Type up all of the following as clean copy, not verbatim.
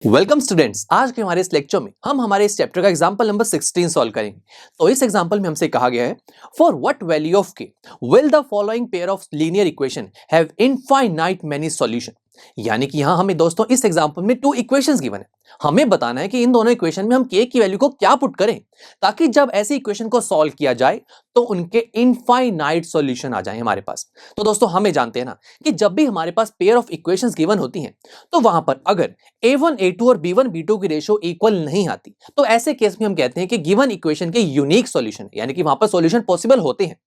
Welcome students, आज के हमारे इस लेक्चर में हम हमारे इस चैप्टर का एग्जांपल नंबर 16 सॉल्व करेंगे। तो इस एग्जांपल में हमसे कहा गया है, फॉर व्हाट वैल्यू ऑफ के will the following pair of linear equation have infinite many solution. यानी कि यहां हमें दोस्तों इस एग्जांपल में टू इक्वेशंस गिवन है। हमें बताना है कि इन दोनों इक्वेशन में हम के की वैल्यू को क्या पुट करें ताकि जब ऐसी इक्वेशन को सॉल्व किया जाए तो उनके इनफाइनाइट सॉल्यूशन आ जाए हमारे पास। तो दोस्तों हमें जानते हैं ना कि जब भी हमारे पास पेयर ऑफ इक्वेशंस गिवन होती हैं तो वहां पर अगर a1 a2 और b1 b2 की रेशो इक्वल नहीं आती तो ऐसे केस में हम कहते हैं कि गिवन इक्वेशन के यूनिक सॉल्यूशन है, यानी कि वहां पर सॉल्यूशन पॉसिबल होते हैं।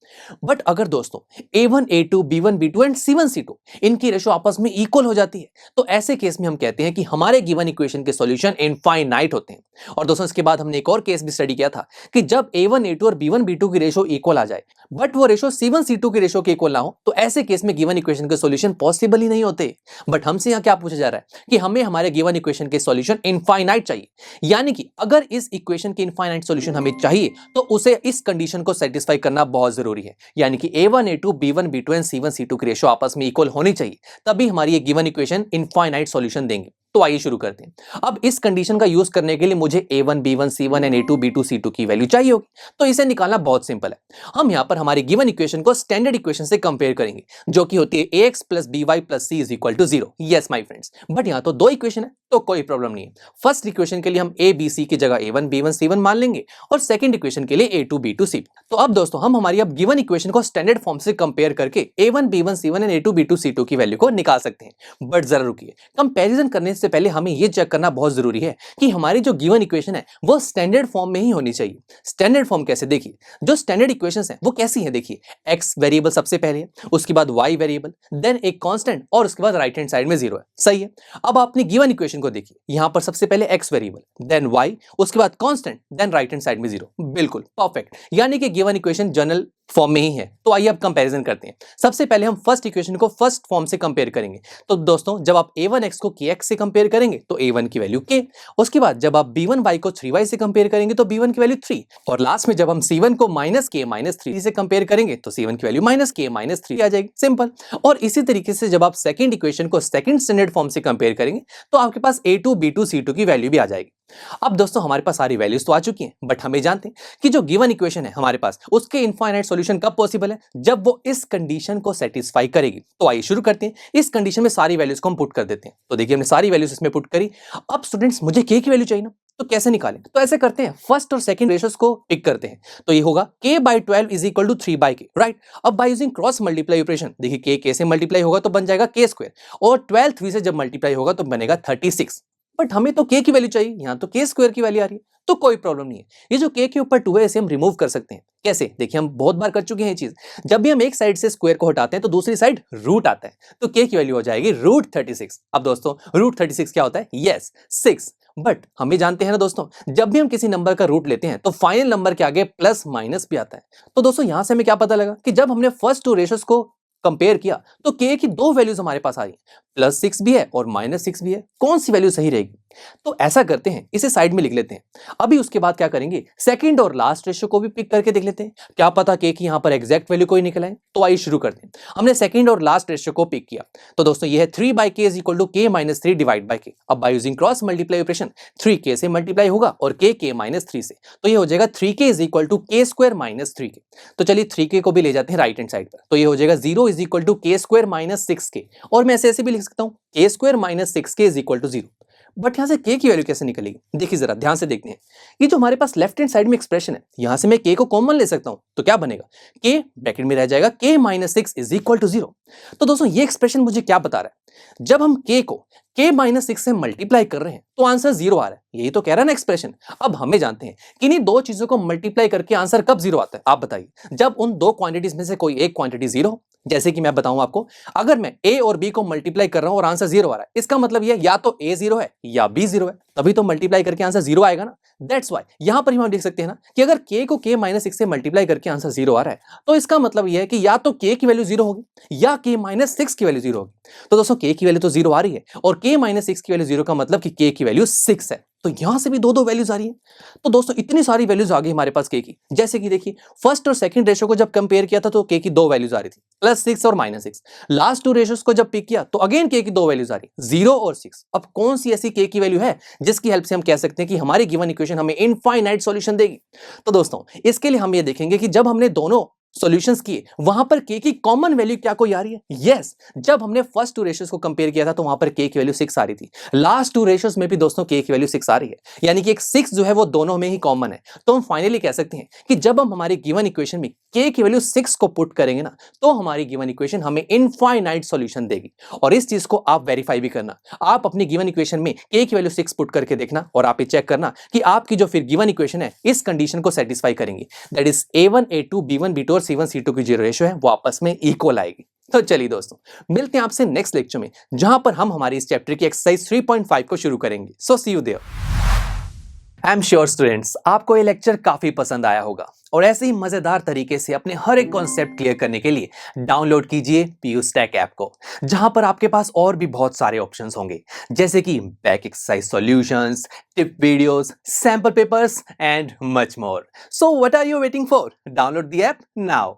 बट अगर दोस्तों a1 a2 b1 b2 and c1 c2 इनकी रेशो आपस में इक्वल हो जाती है तो ऐसे केस में हम कहते हैं कि हमारे गिवन इक्वेशन के सॉल्यूशन इनफाइनाइट होते हैं। और दोस्तों इसके बाद हमने एक और केस भी स्टडी किया था कि जब a1 a2 और b1 b2 की रेशो इक्वल आ जाए बट वो रेशो c1 c2 की रेशो के इक्वल ना हो तो ऐसे केस में गिवन इक्वेशन के सॉल्यूशन पॉसिबल ही नहीं होते। बट हमसे यहां क्या पूछा जा रहा है कि हमें हमारे गिवन इक्वेशन के सॉल्यूशन इनफाइनाइट चाहिए, यानी कि अगर इस इक्वेशन के इनफाइनाइट सॉल्यूशन हमें चाहिए तो उसे इस कंडीशन को सेटिस्फाई करना बहुत जरूरी है, यानी कि a1 a2 b1 b2 and c1 c2 की रेशो आपस में इक्वल होनी चाहिए, तभी हमारी ये गिवन इक्वेशन इनफाइनाइट सॉल्यूशन देंगे। तो आइए शुरू करते हैं। अब इस कंडीशन का यूज करने के लिए मुझे a1 b1 c1 and a2 b2 c2 की वैल्यू चाहिए होगी, तो इसे निकालना बहुत सिंपल है। हम यहां पर हमारी गिवन इक्वेशन को स्टैंडर्ड इक्वेशन से कंपेयर करेंगे जो कि होती है ax plus by plus c is equal to 0। Yes my friends, but यहां तो दो इक्वेशन है तो कोई प्रॉब्लम नहीं है। फर्स्ट इक्वेशन के लिए हम a b c की जगह a1 b1 c1 मान लेंगे और सेकंड इक्वेशन के लिए a2 b2 c। तो अब दोस्तों हम हमारी अब गिवन इक्वेशन को स्टैंडर्ड फॉर्म से कंपेयर करके a1 b1 c1 and a2 b2 c2 की वैल्यू को निकाल सकते हैं। बट जरा रुकिए, कंपैरिजन करने से पहले हमें यह चेक करना बहुत जरूरी है कि हमारी जो गिवन इक्वेशन है वो स्टैंडर्ड फॉर्म में ही होनी चाहिए। स्टैंडर्ड फॉर्म कैसे, देखिए जो स्टैंडर्ड इक्वेशंस हैं वो कैसी हैं, देखिए x वेरिएबल सबसे पहले है, उसके बाद y वेरिएबल, देन एक कांस्टेंट और उसके बाद राइट हैंड साइड में 0 है। सही है। अब आपने गिवन इक्वेशन को देखिए, यहां पर सबसे पहले x वेरिएबल, देन y, उसके बाद constant, then right hand side में 0। बिल्कुल परफेक्ट, यानी कि गिवन इक्वेशन जनरल फॉर्म में ही है। तो आइए अब कंपैरिजन करते हैं। सबसे पहले हम फर्स्ट इक्वेशन को फर्स्ट फॉर्म से कंपेयर करेंगे। तो दोस्तों जब आप a1x को kx से कंपेयर करेंगे तो a1 की वैल्यू k, उसके बाद जब आप b1y को 3y से कंपेयर करेंगे तो b1 की वैल्यू 3, और लास्ट में जब हम c1 को -k-3 से कंपेयर करेंगे तो c1 की वैल्यू -k-3 आ जाएगी। सिंपल। और इसी तरीके से जब आप सेकंड इक्वेशन को सेकंड स्टैंडर्ड फॉर्म से कंपेयर करेंगे तो आपके पास a2 b2 c2 की वैल्यू भी आ जाएगी। अब दोस्तों हमारे पास सारी वैल्यूज तो आ चुकी हैं, बट हमें जानते हैं कि जो गिवन इक्वेशन है हमारे पास उसके इनफाइनाइट सॉल्यूशन कब पॉसिबल है, जब वो इस कंडीशन को सेटिस्फाई करेगी। तो आइए शुरू करते हैं। इस कंडीशन में सारी वैल्यूज को हम पुट कर देते हैं। तो देखिए हमने सारी वैल्यूज इसमें पुट करी। अब स्टूडेंट्स मुझे के की वैल्यू चाहिए ना, तो कैसे निकालें? तो ऐसे करते हैं, फर्स्ट और सेकंड रेशियोज को पिक करते हैं। तो ये होगा k/12 is equal to 3/k, right. अब by using cross multiply operation, देखिए k से मल्टीप्लाई होगा तो बन जाएगा k² और 12 3 से जब मल्टीप्लाई होगा तो बनेगा 36। बट हमें तो k की वैल्यू चाहिए, यहां तो k² की वैल्यू आ रही है, तो कोई प्रॉब्लम नहीं है। ये जो k के ऊपर 2 है इसे हम रिमूव कर सकते हैं। कैसे, देखिए हम बहुत बार कर चुके हैं ये चीज। जब भी हम एक साइड से स्क्वायर को हटाते हैं तो दूसरी साइड रूट आता है, तो k की वैल्यू हो जाएगी √36। अब दोस्तों √36 क्या होता है? यस 6। बट हमें जानते हैं ना दोस्तों, जब भी हम किसी नंबर का रूट लेते हैं तो फाइनल नंबर के आगे प्लस माइनस भी आता है। तो दोस्तों यहां से हमें क्या पता लगा कि जब हमने फर्स्ट टू रेशियोज को कंपेयर किया तो k की दो वैल्यूज हमारे पास आ रही हैं, +6 भी है और -6 भी है। कौन सी वैल्यू सही रहेगी? तो ऐसा करते हैं, इसे साइड में लिख लेते हैं। अभी उसके बाद क्या करेंगे, सेकंड और लास्ट रेशियो को भी पिक करके देख लेते हैं, क्या पता k की यहां पर एग्जैक्ट वैल्यू कोई निकल आए। तो आइए शुरू करते हैं। हमने सेकंड और लास्ट रेशियो को पिक किया, तो दोस्तों ये है 3/k is equal to k-3 divide by k। अब by using cross multiply operation 3k से मल्टीप्लाई होगा और k-3 से, तो ये हो जाएगा 3k is equal to k² - 3k। तो चलिए 3k को भी ले जाते हैं राइट हैंड साइड पर, तो ये हो जाएगा 0 is equal to k² - 6k, और मैं ऐसे भी लिख सकता हूं k² - 6k is equal to 0। But यहां से k की वैल्यू कैसे निकलेगी? देखिए जरा ध्यान से देखते हैं। ये जो हमारे पास लेफ्ट हैंड साइड में एक्सप्रेशन है, यहां से मैं k को कॉमन ले सकता हूं, तो क्या बनेगा, k ब्रैकेट में रह जाएगा k - 6 इज इक्वल टू 0। तो दोस्तों ये एक्सप्रेशन मुझे क्या बता रहा है, जब हम k को k - 6 से मल्टीप्लाई कर रहे हैं तो आंसर 0 आ रहा है, यही तो कह रहा है ना एक्सप्रेशन। अब हमें जानते हैं कि इन्हीं दो चीजों को मल्टीप्लाई करके आंसर कब 0 आता है, आप बताइए। जब उन दो क्वांटिटीज में से कोई एक क्वांटिटी 0 हो। जैसे कि मैं बताऊं आपको, अगर मैं a और b को मल्टीप्लाई कर रहा हूं और आंसर 0 आ रहा है, इसका मतलब यह या तो a 0 है या b 0 है, तभी तो मल्टीप्लाई करके आंसर 0 आएगा ना। दैट्स व्हाई यहां पर हम देख सकते हैं ना कि अगर k को k - 6 से मल्टीप्लाई करके आंसर 0 आ रहा है तो इसका मतलब यह है कि या तो k की वैल्यू 0 होगी या k - 6 की वैल्यू 0 होगी। तो दोस्तों k की वैल्यू तो 0 आ रही है और k - 6 की वैल्यू 0 का मतलब कि k की वैल्यू 6 है, तो यहां से भी दो दो वैल्यूज आ रही है। तो दोस्तों इतनी सारी वैल्यूज आ गई हमारे पास के की, जैसे कि देखिए फर्स्ट और सेकंड रेशियो को जब कंपेयर किया था तो के की दो वैल्यूज आ रही थी, +6 और -6। लास्ट टू रेशियोज को जब पिक किया तो अगेन के की दो वैल्यूज आ रही, 0 और 6। अब कौन सी ऐसी के की वैल्यू है जिसकी हेल्प से हम कह सकते हैं कि हमारी गिवन इक्वेशन हमें इनफाइनाइट सॉल्यूशन देगी? तो दोस्तों इसके लिए हम ये देखेंगे कि जब हमने दोनों सॉल्यूशंस किए वहां पर के की कॉमन वैल्यू क्या कोई आ रही है? यस, जब हमने फर्स्ट टू रेशियोज को कंपेयर किया था तो वहां पर के की वैल्यू 6 आ रही थी। लास्ट टू रेशियोज में भी दोस्तों के की वैल्यू 6 आ रही है, यानी कि एक 6 जो है वो दोनों में ही कॉमन है। तो हम फाइनली कह सकते हैं कि जब हम हमारी गिवन इक्वेशन में के की वैल्यू 6 को पुट करेंगे ना, तो हमारी गिवन इक्वेशन हमें इनफाइनाइट सॉल्यूशन देगी। और इस चीज को आप वेरीफाई भी करना, आप अपनी गिवन इक्वेशन में के की वैल्यू 6 पुट करके देखना और आप ये चेक करना कि आपकी जो फिर गिवन इक्वेशन है इस कंडीशन को सेटिस्फाई करेंगी, that is A1 A2 B1 B2 और C1 C2 की जो रेशियो है वो आपस में इक्वल आएगी। तो चलिए दोस्तों मिलते हैं आपसे नेक्स्ट लेक्चर में, जहां पर हम हमारी इस चैप्टर की एक्सरसाइज 3.5 को शुरू करेंगे। So see you there. I am sure students आपको ये लेक्चर काफी पसंद आया होगा और ऐसे ही मजेदार तरीके से अपने हर एक कॉन्सेप्ट क्लियर करने के लिए डाउनलोड कीजिए PU Stack ऐप को, जहां पर आपके पास और भी बहुत सारे ऑप्शंस होंगे, जैसे कि back exercise solutions, tip videos, sample papers and much more. So what are you waiting for? Download the app now.